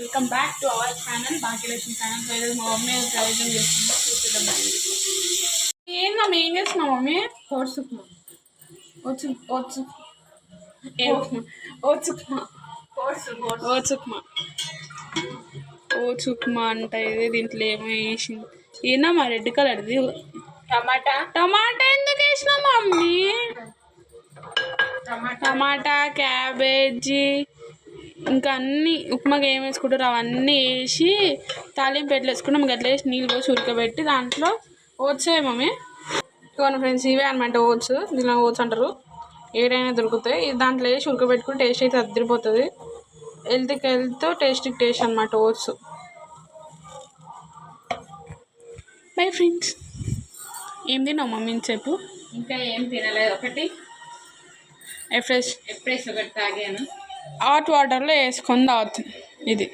Welcome back to our channel Bhagyalakshmi channel. ఈరోజు మా mummy ప్రయోజనం చేస్తుందో చూస్తున్నాం. ఏం మమ్మీ ఏం చేస్తున్నావు మమ్మీ? ఓట్సుకుమా ఓట్సుకుమా అంట. ఇది దీంట్లో ఏమో వేసింది. ఏందమ్మా రెడ్ కలర్ది? టమాటా ఎందుకు వేసినావు మమ్మీ? టమాటా, క్యాబేజీ, ఇంకా అన్నీ ఉప్మాగా ఏం వేసుకుంటారు అవన్నీ వేసి తాలింపు ఎట్లా వేసుకుంటాం. మీకు అట్లా వేసి నీళ్ళు పోసి ఉడకబెట్టి దాంట్లో ఓట్స్ మమ్మీ. ఇవన్నీ ఫ్రెండ్స్ ఇవే అనమాట ఓట్స్. దీనిలో ఓట్స్ అంటారు. ఏడైనా దొరుకుతాయి. దాంట్లో వేసి ఉడకబెట్టుకుని టేస్ట్ అయితే అదిరిపోతుంది. హెల్త్ టేస్ట్ అనమాట ఓట్స్. Bye friends. ఏం తిన్నావు మమ్మీ ఇంతసేపు? ఇంకా ఏం తినలేదు. ఒకటి ఫ్రెష్ ఒకటి తాగాను. హాట్ వాటర్లో వేసుకొని తాగుతుంది ఇది.